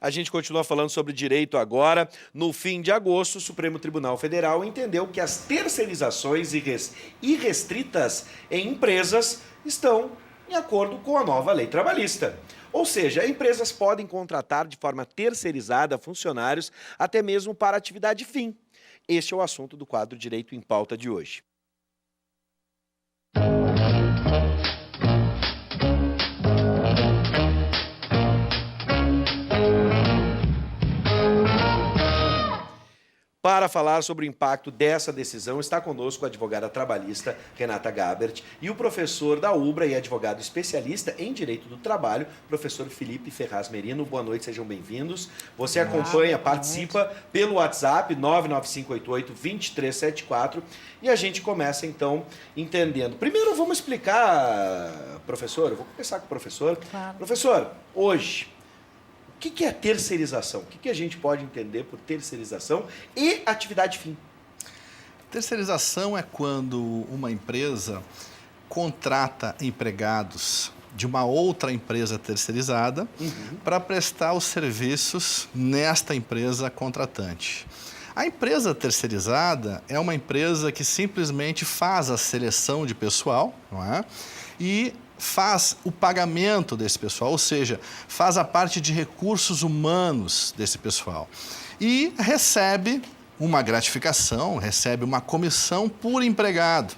A gente continua falando sobre direito agora. No fim de agosto, o Supremo Tribunal Federal entendeu que as terceirizações irrestritas em empresas estão em acordo com a nova lei trabalhista. Ou seja, empresas podem contratar de forma terceirizada funcionários até mesmo para atividade fim. Este é o assunto do quadro Direito em Pauta de hoje. Para falar sobre o impacto dessa decisão, está conosco a advogada trabalhista Renata Gabert e o professor da UBRA e advogado especialista em Direito do Trabalho, professor Felipe Ferraz Merino. Boa noite, sejam bem-vindos. Você acompanha, participa pelo WhatsApp 99588-2374 e a gente começa então entendendo. Primeiro vamos explicar, professor, eu vou começar com o professor. Claro. Professor, hoje, o que é terceirização? O que a gente pode entender por terceirização e atividade fim? Terceirização é quando uma empresa contrata empregados de uma outra empresa terceirizada para prestar os serviços nesta empresa contratante. A empresa terceirizada é uma empresa que simplesmente faz a seleção de pessoal, não é? E faz o pagamento desse pessoal, ou seja, faz a parte de recursos humanos desse pessoal. E recebe uma gratificação, recebe uma comissão por empregado.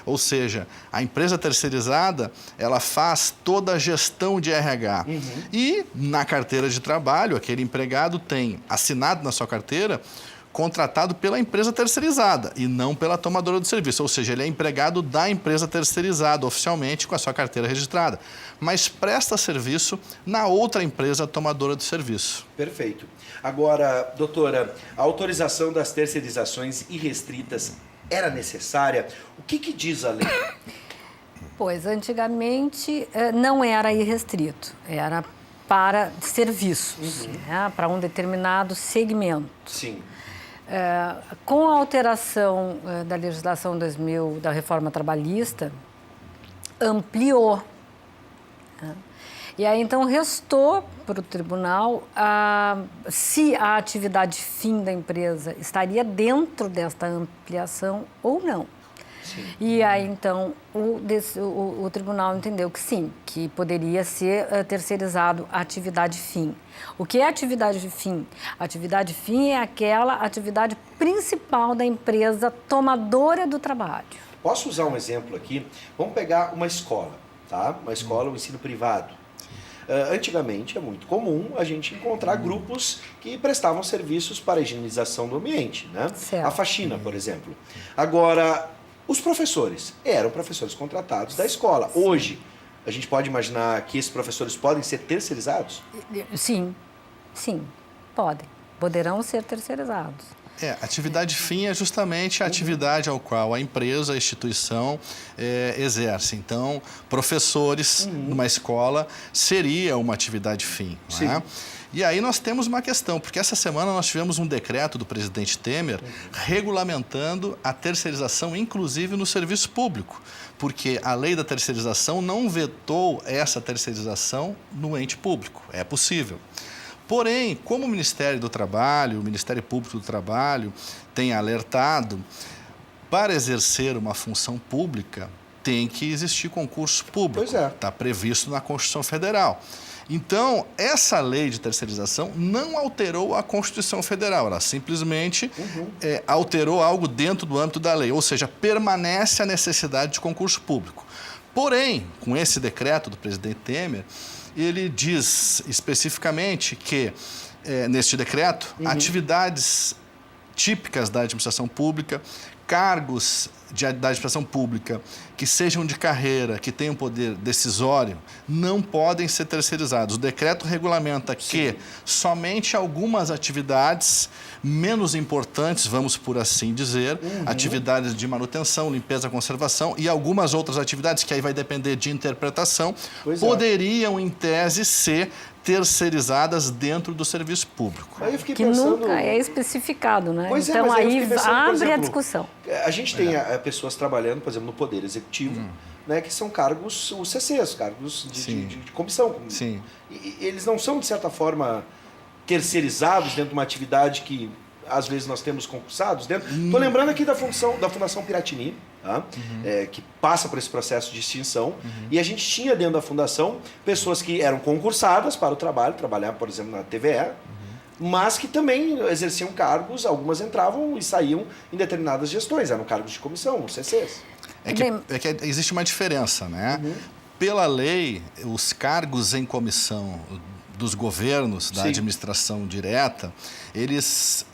Ou seja, a empresa terceirizada, ela faz toda a gestão de RH. E na carteira de trabalho, aquele empregado tem assinado na sua carteira contratado pela empresa terceirizada e não pela tomadora do serviço. Ou seja, ele é empregado da empresa terceirizada oficialmente com a sua carteira registrada, mas presta serviço na outra empresa tomadora do serviço. Perfeito. Agora, doutora, a autorização das terceirizações irrestritas era necessária? O que diz a lei? Pois, antigamente não era irrestrito, era para serviços, né, para um determinado segmento. Sim. Com a alteração da legislação 2000, da reforma trabalhista, ampliou. Né? E aí, então, restou para o tribunal se a atividade fim da empresa estaria dentro desta ampliação ou não. Sim. E aí, então, o tribunal entendeu que sim, que poderia ser terceirizado a atividade fim. O que é atividade fim? A atividade fim é aquela atividade principal da empresa tomadora do trabalho. Posso usar um exemplo aqui? Vamos pegar uma escola, tá? Uma escola, um ensino privado. Antigamente é muito comum a gente encontrar grupos que prestavam serviços para a higienização do ambiente, né? Certo. A faxina, por exemplo. Agora, os professores eram professores contratados da escola. Hoje, a gente pode imaginar que esses professores podem ser terceirizados? Sim, podem. Poderão ser terceirizados. Atividade fim é justamente a atividade ao qual a empresa, a instituição exerce. Então, professores numa escola seria uma atividade fim. Não é? E aí nós temos uma questão, porque essa semana nós tivemos um decreto do presidente Temer regulamentando a terceirização, inclusive no serviço público, porque a lei da terceirização não vetou essa terceirização no ente público. É possível. Porém, como o Ministério do Trabalho, o Ministério Público do Trabalho tem alertado, para exercer uma função pública tem que existir concurso público. Pois é. Está previsto na Constituição Federal. Então, essa lei de terceirização não alterou a Constituição Federal, ela simplesmente alterou algo dentro do âmbito da lei, ou seja, permanece a necessidade de concurso público. Porém, com esse decreto do presidente Temer, ele diz especificamente que, neste decreto, atividades típicas da administração pública, cargos da administração pública que sejam de carreira, que tenham poder decisório, não podem ser terceirizados. O decreto regulamenta que somente algumas atividades menos importantes, vamos por assim dizer, atividades de manutenção, limpeza, conservação e algumas outras atividades, que aí vai depender de interpretação, poderiam, em tese, ser terceirizadas dentro do serviço público. Aí eu fiquei que pensando... nunca é especificado, né? Pois então mas aí eu fiquei pensando, por abre exemplo, a discussão. A gente tem pessoas trabalhando, por exemplo, no Poder Executivo, né, que são cargos, os CCs, cargos de comissão. Sim. E eles não são, de certa forma, terceirizados dentro de uma atividade que às vezes nós temos concursados dentro. Estou lembrando aqui da Fundação Piratini, tá? Que passa por esse processo de extinção. E a gente tinha dentro da fundação pessoas que eram concursadas para o trabalho, trabalhar, por exemplo, na TVE, mas que também exerciam cargos, algumas entravam e saíam em determinadas gestões, eram cargos de comissão, CCs. É que existe uma diferença, né? Pela lei, os cargos em comissão dos governos, da administração direta, eles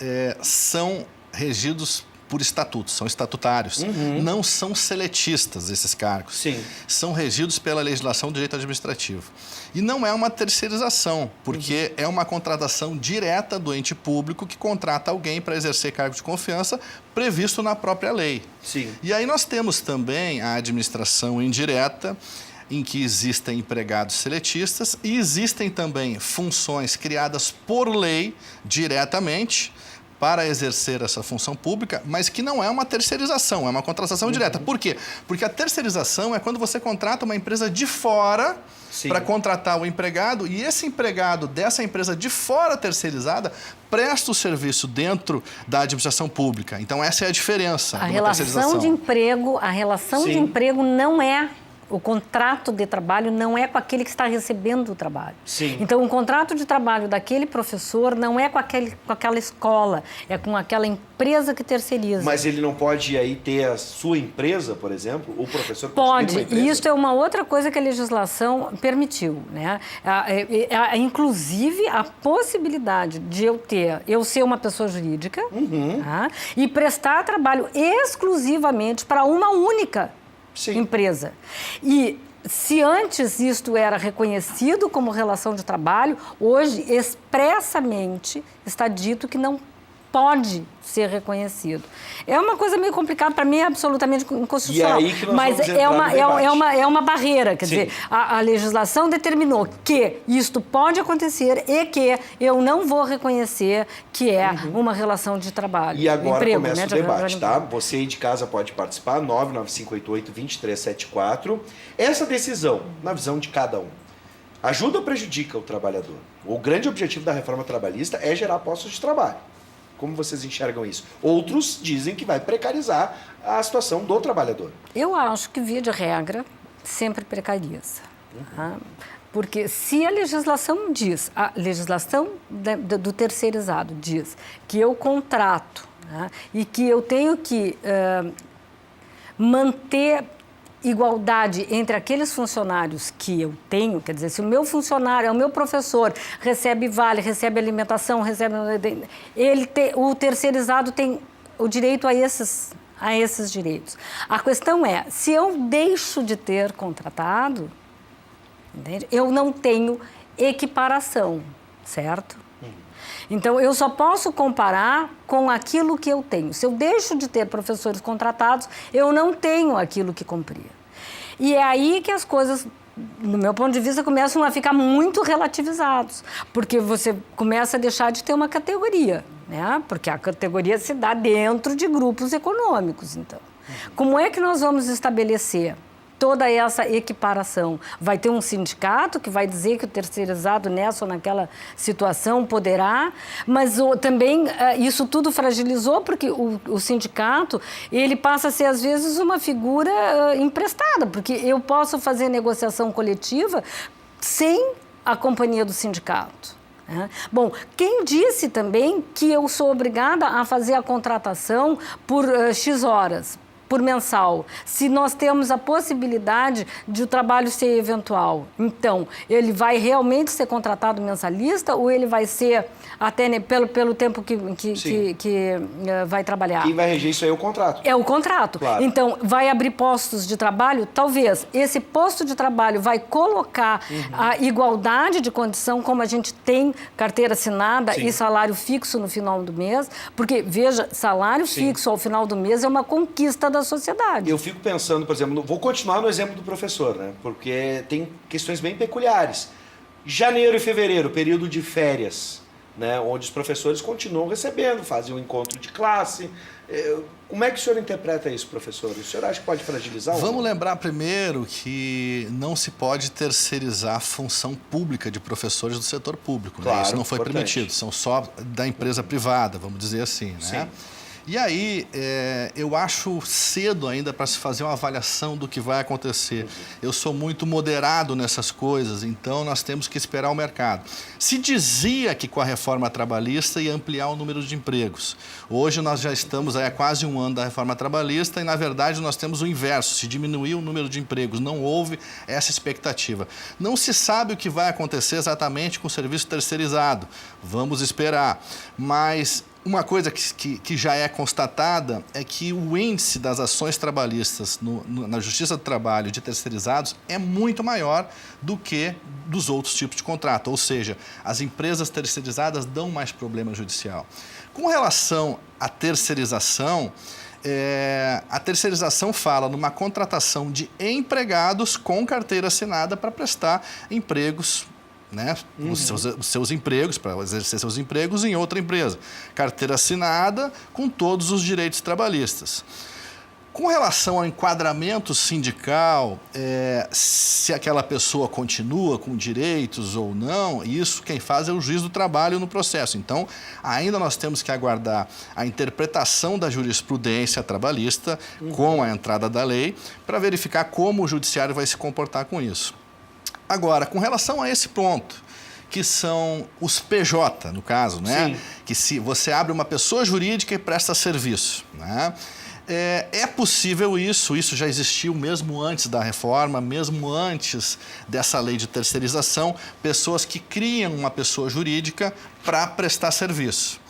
são regidos por estatutos, são estatutários. Não são seletistas esses cargos. Sim. São regidos pela legislação do direito administrativo. E não é uma terceirização, porque é uma contratação direta do ente público que contrata alguém para exercer cargo de confiança previsto na própria lei. Sim. E aí nós temos também a administração indireta, em que existem empregados seletistas e existem também funções criadas por lei diretamente para exercer essa função pública, mas que não é uma terceirização, é uma contratação direta. Por quê? Porque a terceirização é quando você contrata uma empresa de fora para contratar o empregado e esse empregado dessa empresa de fora terceirizada presta o serviço dentro da administração pública. Então essa é a diferença. A relação de emprego não é... O contrato de trabalho não é com aquele que está recebendo o trabalho. Sim. Então, o contrato de trabalho daquele professor não é com aquela escola, é com aquela empresa que terceiriza. Mas ele não pode aí ter a sua empresa, por exemplo? O professor pode. Uma empresa? E isso é uma outra coisa que a legislação permitiu, né? Inclusive, a possibilidade de eu ser uma pessoa jurídica tá? E prestar trabalho exclusivamente para uma única empresa. E se antes isto era reconhecido como relação de trabalho, hoje expressamente está dito que não pode ser reconhecido. É uma coisa meio complicada, para mim é absolutamente inconstitucional. E aí que nós mas vamos entrar no debate. é uma barreira, quer dizer, a legislação determinou que isto pode acontecer e que eu não vou reconhecer que é uma relação de trabalho. E agora emprego, começa né, o debate, tá? Você aí de casa pode participar, 99588-2374. Essa decisão, na visão de cada um, ajuda ou prejudica o trabalhador? O grande objetivo da reforma trabalhista é gerar postos de trabalho. Como vocês enxergam isso? Outros dizem que vai precarizar a situação do trabalhador. Eu acho que, via de regra, sempre precariza. Tá? Porque se a legislação diz, a legislação do terceirizado diz que eu contrato, tá? E que eu tenho que manter igualdade entre aqueles funcionários que eu tenho, quer dizer, se o meu funcionário, o meu professor, recebe vale, recebe alimentação, o terceirizado tem o direito a esses direitos. A questão é, se eu deixo de ter contratado, entende? Eu não tenho equiparação, certo? Então, eu só posso comparar com aquilo que eu tenho. Se eu deixo de ter professores contratados, eu não tenho aquilo que cumpria. E é aí que as coisas, no meu ponto de vista, começam a ficar muito relativizados, porque você começa a deixar de ter uma categoria, né? Porque a categoria se dá dentro de grupos econômicos, então. Como é que nós vamos estabelecer toda essa equiparação? Vai ter um sindicato que vai dizer que o terceirizado nessa ou naquela situação poderá, mas também isso tudo fragilizou porque o sindicato, ele passa a ser às vezes uma figura emprestada, porque eu posso fazer negociação coletiva sem a companhia do sindicato. Bom, quem disse também que eu sou obrigada a fazer a contratação por X horas? Por mensal, se nós temos a possibilidade de o trabalho ser eventual. Então, ele vai realmente ser contratado mensalista ou ele vai ser até pelo tempo que vai trabalhar? Quem vai reger isso aí é o contrato. É o contrato. Claro. Então, vai abrir postos de trabalho? Talvez. Esse posto de trabalho vai colocar a igualdade de condição, como a gente tem carteira assinada e salário fixo no final do mês, porque, veja, salário fixo ao final do mês é uma conquista da sociedade. Eu fico pensando, por exemplo, vou continuar no exemplo do professor, né? Porque tem questões bem peculiares. Janeiro e fevereiro, período de férias, né? Onde os professores continuam recebendo, fazem um encontro de classe, Como é que o senhor interpreta isso, professor? O senhor acha que pode fragilizar? Vamos lembrar primeiro que não se pode terceirizar a função pública de professores do setor público. Claro, né? Isso não foi importante. permitido, são só da empresa privada, vamos dizer assim. Né? Sim. E aí, eu acho cedo ainda para se fazer uma avaliação do que vai acontecer. Eu sou muito moderado nessas coisas, então nós temos que esperar o mercado. Se dizia que com a reforma trabalhista ia ampliar o número de empregos. Hoje nós já estamos aí há quase um ano da reforma trabalhista e, na verdade, nós temos o inverso. Se diminuiu o número de empregos, não houve essa expectativa. Não se sabe o que vai acontecer exatamente com o serviço terceirizado. Vamos esperar. Mas uma coisa que já é constatada é que o índice das ações trabalhistas na Justiça do Trabalho de terceirizados é muito maior do que dos outros tipos de contrato, ou seja, as empresas terceirizadas dão mais problema judicial. Com relação à terceirização, a terceirização fala numa contratação de empregados com carteira assinada para prestar empregos, né, os seus empregos, para exercer seus empregos em outra empresa. Carteira assinada com todos os direitos trabalhistas. Com relação ao enquadramento sindical, se aquela pessoa continua com direitos ou não, isso quem faz é o juiz do trabalho no processo. Então, ainda nós temos que aguardar a interpretação da jurisprudência trabalhista com a entrada da lei para verificar como o judiciário vai se comportar com isso. Agora, com relação a esse ponto, que são os PJ, no caso, né? Sim. Que se você abre uma pessoa jurídica e presta serviço, né? É possível isso já existiu mesmo antes da reforma, mesmo antes dessa lei de terceirização, pessoas que criam uma pessoa jurídica para prestar serviço.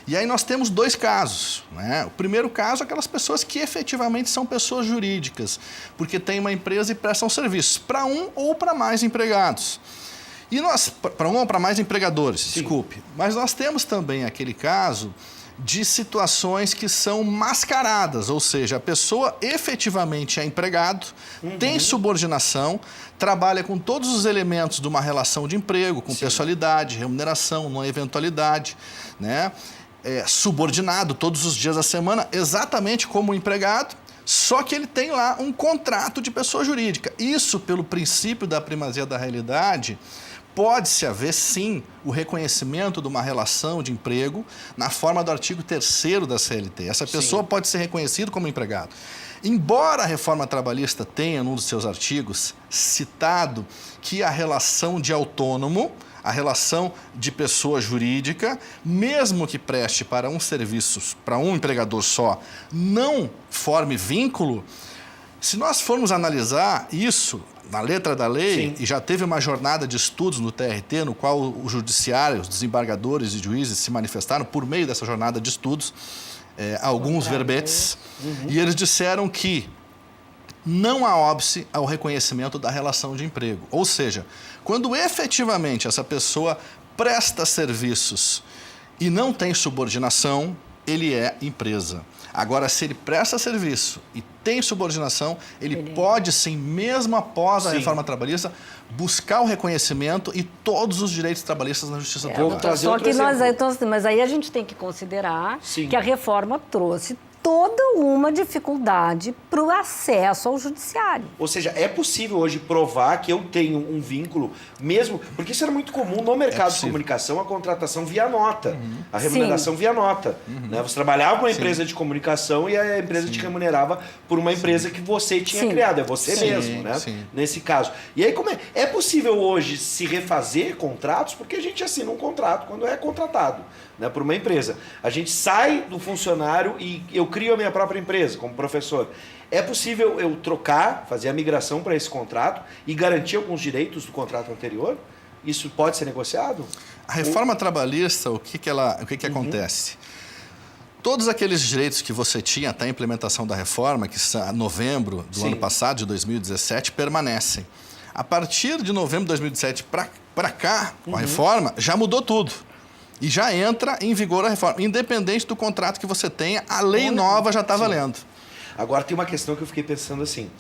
E aí nós temos dois casos, né? O primeiro caso, aquelas pessoas que efetivamente são pessoas jurídicas, porque têm uma empresa e prestam serviços para um ou para mais empregados. E nós, para um ou para mais empregadores, Sim. desculpe. Mas nós temos também aquele caso de situações que são mascaradas, ou seja, a pessoa efetivamente é empregado, tem subordinação, trabalha com todos os elementos de uma relação de emprego, com pessoalidade, remuneração, não eventualidade, né? Subordinado todos os dias da semana, exatamente como o empregado, só que ele tem lá um contrato de pessoa jurídica. Isso, pelo princípio da primazia da realidade, pode-se haver, sim, o reconhecimento de uma relação de emprego na forma do artigo 3º da CLT. Essa pessoa pode ser reconhecida como empregado. Embora a reforma trabalhista tenha, num dos seus artigos, citado que a relação de autônomo, a relação de pessoa jurídica, mesmo que preste para um serviço, para um empregador só, não forme vínculo, se nós formos analisar isso na letra da lei, Sim. e já teve uma jornada de estudos no TRT, no qual o judiciário, os desembargadores e juízes se manifestaram por meio dessa jornada de estudos, alguns verbetes, e eles disseram que não há óbice ao reconhecimento da relação de emprego. Ou seja, quando efetivamente essa pessoa presta serviços e não tem subordinação, ele é empresa. Agora, se ele presta serviço e tem subordinação, ele pode sim, mesmo após a reforma trabalhista, buscar o reconhecimento e todos os direitos trabalhistas na Justiça do Trabalho. trazer Só outro que nós, exemplo. então, mas aí a gente tem que considerar Sim. que a reforma trouxe toda uma dificuldade para o acesso ao judiciário. Ou seja, é possível hoje provar que eu tenho um vínculo, mesmo... Porque isso era muito comum no mercado de comunicação, a contratação via nota, a remuneração via nota. Né? Você trabalhava com uma empresa de comunicação e a empresa te remunerava por uma empresa que você tinha criado, é você mesmo, né? Nesse caso. E aí, como é? É possível hoje se refazer contratos? Porque a gente assina um contrato quando é contratado, né, por uma empresa. A gente sai do funcionário e eu crio a minha própria empresa como professor. É possível eu trocar, fazer a migração para esse contrato e garantir alguns direitos do contrato anterior? Isso pode ser negociado? A reforma trabalhista, o que acontece? Todos aqueles direitos que você tinha até a implementação da reforma, que em novembro do ano passado, de 2017, permanecem. A partir de novembro de 2017 para cá, com a reforma, já mudou tudo. E já entra em vigor a reforma. Independente do contrato que você tenha, a lei nova já está valendo. Agora tem uma questão que eu fiquei pensando assim,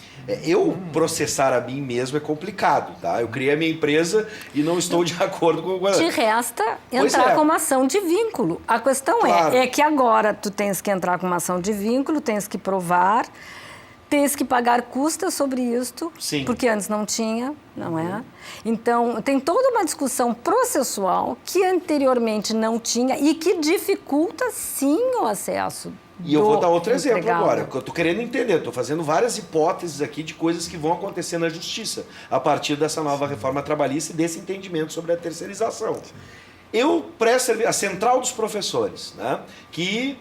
eu processar a mim mesmo é complicado, tá? Eu criei a minha empresa e não estou de acordo com... Te resta Pois entrar é. com uma ação de vínculo. A questão Claro. é que agora tu tens que entrar com uma ação de vínculo, tens que provar, tens que pagar custas sobre isto, Sim. porque antes não tinha, não é? Então, tem toda uma discussão processual que anteriormente não tinha e que dificulta, sim, o acesso. E eu vou dar outro do exemplo empregado. agora, que eu estou querendo entender, estou fazendo várias hipóteses aqui de coisas que vão acontecer na justiça a partir dessa nova reforma trabalhista e desse entendimento sobre a terceirização. Eu presto a central dos professores, né, que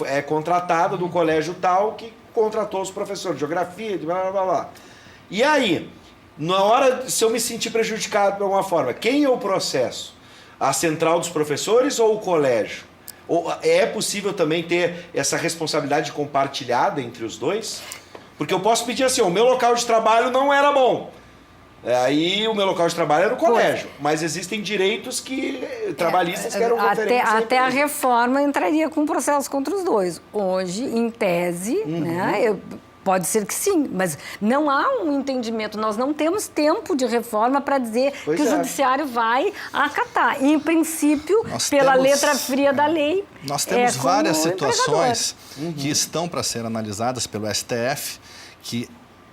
é contratada do colégio tal que contratou os professores de geografia, de blá blá blá blá. E aí, na hora, se eu me sentir prejudicado de alguma forma, quem eu processo? A central dos professores ou o colégio? Ou é possível também ter essa responsabilidade compartilhada entre os dois? Porque eu posso pedir assim, o meu local de trabalho não era bom. Aí o meu local de trabalho era o colégio. Mas existem direitos trabalhistas que eram referentes até a reforma entraria com processo contra os dois. Hoje, em tese, né, pode ser que sim, mas não há um entendimento. Nós não temos tempo de reforma para dizer Pois que o é. judiciário vai acatar. E, em princípio, pela letra fria da lei, Nós temos com várias o situações que estão para ser analisadas pelo STF, que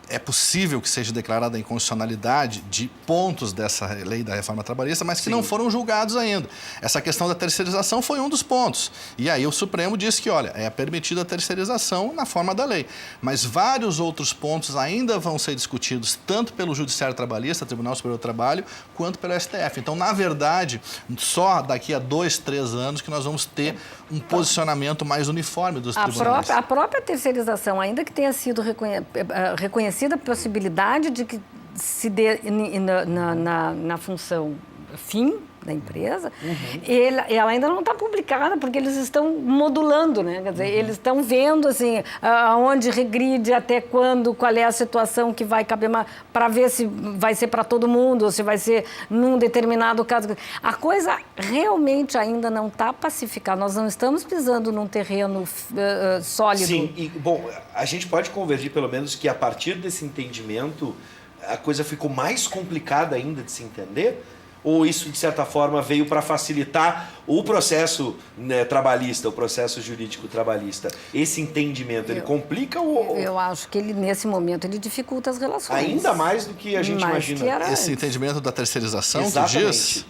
é possível que seja declarada a inconstitucionalidade de pontos dessa lei da reforma trabalhista, mas que não foram julgados ainda. Essa questão da terceirização foi um dos pontos. E aí o Supremo disse que, olha, é permitida a terceirização na forma da lei. Mas vários outros pontos ainda vão ser discutidos, tanto pelo Judiciário Trabalhista, Tribunal Superior do Trabalho, quanto pelo STF. Então, na verdade, só daqui a 2, 3 anos que nós vamos ter um posicionamento mais uniforme dos tribunais. A própria terceirização, ainda que tenha sido reconhecida a possibilidade de que se dê na função fim da empresa, ela ainda não está publicada, porque eles estão modulando, né? Quer dizer, eles estão vendo assim, aonde regride, até quando, qual é a situação que vai caber, para ver se vai ser para todo mundo, ou se vai ser num determinado caso. A coisa realmente ainda não está pacificada. Nós não estamos pisando num terreno sólido. Sim, e, bom, a gente pode convergir pelo menos que a partir desse entendimento a coisa ficou mais complicada ainda de se entender? Ou isso, de certa forma, veio para facilitar o processo, né, trabalhista, o processo jurídico trabalhista? Esse entendimento, ele complica ou... Eu acho que ele, nesse momento, ele dificulta as relações. Ainda mais do que a gente imagina. Esse entendimento da terceirização, Exatamente. tu diz,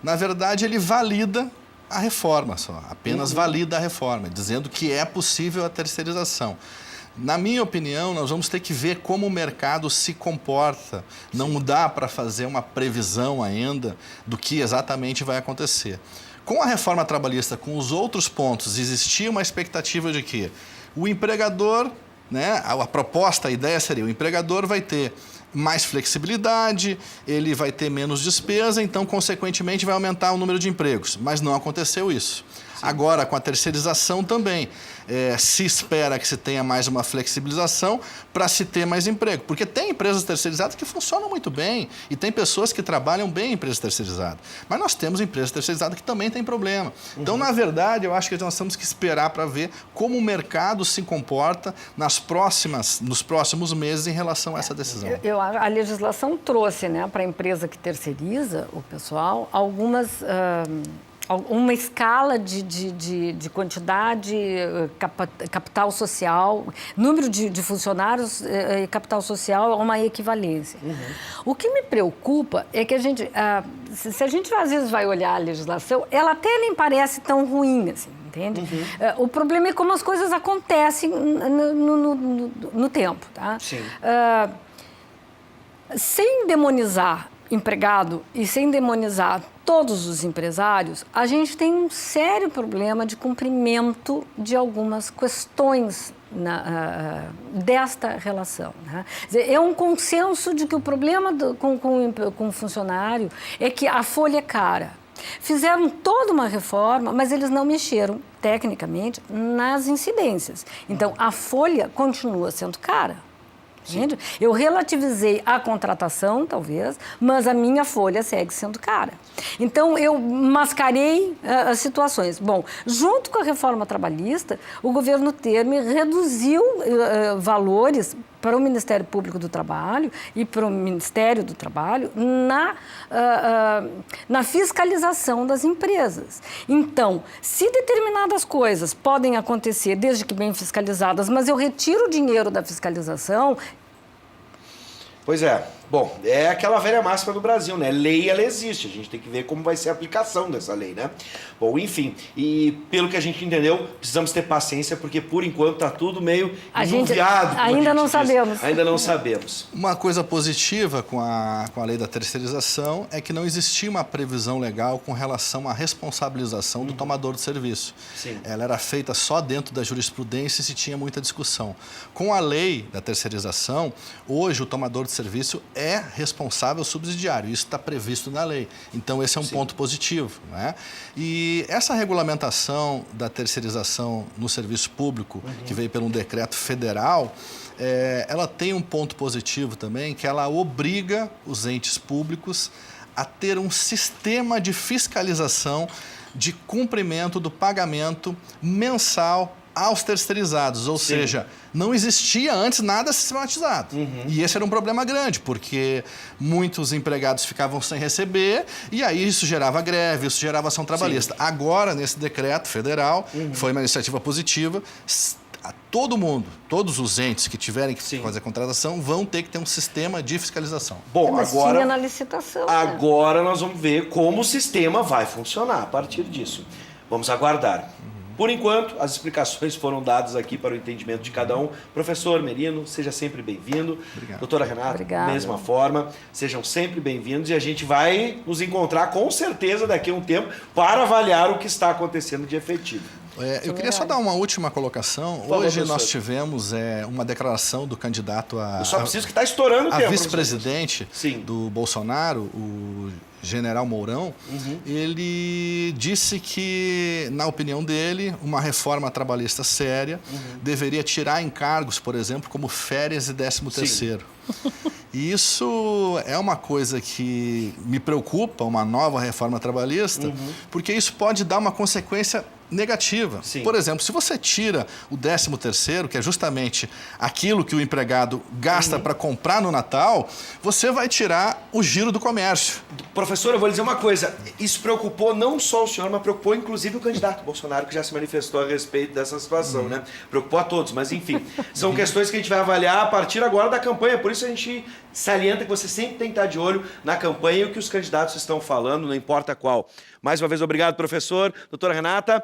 na verdade, ele valida a reforma só, apenas valida a reforma, dizendo que é possível a terceirização. Na minha opinião, nós vamos ter que ver como o mercado se comporta. Não dá para fazer uma previsão ainda do que exatamente vai acontecer. Com a reforma trabalhista, com os outros pontos, existia uma expectativa de que o empregador, né, a proposta, a ideia seria, o empregador vai ter mais flexibilidade, ele vai ter menos despesa, então, consequentemente, vai aumentar o número de empregos. Mas não aconteceu isso. Agora, com a terceirização também, se espera que se tenha mais uma flexibilização para se ter mais emprego. Porque tem empresas terceirizadas que funcionam muito bem e tem pessoas que trabalham bem em empresas terceirizadas. Mas nós temos empresas terceirizadas que também têm problema. Então, na verdade, eu acho que nós temos que esperar para ver como o mercado se comporta nos próximos meses em relação a essa decisão. A legislação trouxe, né, para a empresa que terceiriza o pessoal uma escala de quantidade, capital social, número de funcionários e capital social é uma equivalência. O que me preocupa é que se a gente às vezes vai olhar a legislação, ela até nem parece tão ruim assim, entende? O problema é como as coisas acontecem no tempo, tá? Sim. Sem demonizar empregado e sem demonizar todos os empresários, a gente tem um sério problema de cumprimento de algumas questões desta relação. Né? Quer dizer, é um consenso de que o problema com o funcionário é que a folha é cara. Fizeram toda uma reforma, mas eles não mexeram, tecnicamente, nas incidências. Então, a folha continua sendo cara. Entende? Eu relativizei a contratação, talvez, mas a minha folha segue sendo cara. Então, eu mascarei as situações. Bom, junto com a reforma trabalhista, o governo Temer reduziu valores para o Ministério Público do Trabalho e para o Ministério do Trabalho na fiscalização das empresas. Então, se determinadas coisas podem acontecer, desde que bem fiscalizadas, mas eu retiro o dinheiro da fiscalização... Pois é. Bom, é aquela velha máxima do Brasil, né? Lei, ela existe. A gente tem que ver como vai ser a aplicação dessa lei, né? Bom, enfim. E pelo que a gente entendeu, precisamos ter paciência, porque por enquanto tá tudo meio envolviado. Ainda não sabemos. Ainda não sabemos. Uma coisa positiva com a lei da terceirização é que não existia uma previsão legal com relação à responsabilização do tomador de serviço. Sim. Ela era feita só dentro da jurisprudência e se tinha muita discussão. Com a lei da terceirização, hoje o tomador de serviço é responsável subsidiário. Isso está previsto na lei. Então, esse é um ponto positivo, né? E essa regulamentação da terceirização no serviço público, que veio por um decreto federal, ela tem um ponto positivo também, que ela obriga os entes públicos a ter um sistema de fiscalização de cumprimento do pagamento mensal aos terceirizados, ou seja, não existia antes nada sistematizado. E esse era um problema grande, porque muitos empregados ficavam sem receber e aí isso gerava greve, isso gerava ação trabalhista. Agora, nesse decreto federal, foi uma iniciativa positiva, todo mundo, todos os entes que tiverem que fazer a contratação vão ter que ter um sistema de fiscalização. Bom, mas agora, tinha na licitação. Agora nós vamos ver como o sistema vai funcionar a partir disso. Vamos aguardar. Por enquanto, as explicações foram dadas aqui para o entendimento de cada um. Professor Merino, seja sempre bem-vindo. Obrigado. Doutora Renata, Obrigada. mesma forma, sejam sempre bem-vindos e a gente vai nos encontrar com certeza daqui a um tempo para avaliar o que está acontecendo de efetivo. Eu queria só dar uma última colocação. Por favor, Hoje professor. nós tivemos uma declaração do candidato Eu só preciso que está estourando o a tempo. vice-presidente Sim. do Bolsonaro, o general Mourão. Ele disse que, na opinião dele, uma reforma trabalhista séria deveria tirar encargos, por exemplo, como férias e 13º. E isso é uma coisa que me preocupa, uma nova reforma trabalhista, porque isso pode dar uma consequência negativa. Sim. Por exemplo, se você tira o 13º, que é justamente aquilo que o empregado gasta para comprar no Natal, você vai tirar o giro do comércio. Professor, eu vou lhe dizer uma coisa. Isso preocupou não só o senhor, mas preocupou inclusive o candidato Bolsonaro, que já se manifestou a respeito dessa situação, né? Preocupou a todos, mas enfim. São questões que a gente vai avaliar a partir agora da campanha. Por isso a gente salienta que você sempre tem que estar de olho na campanha e o que os candidatos estão falando, não importa qual. Mais uma vez, obrigado, professor. Doutora Renata.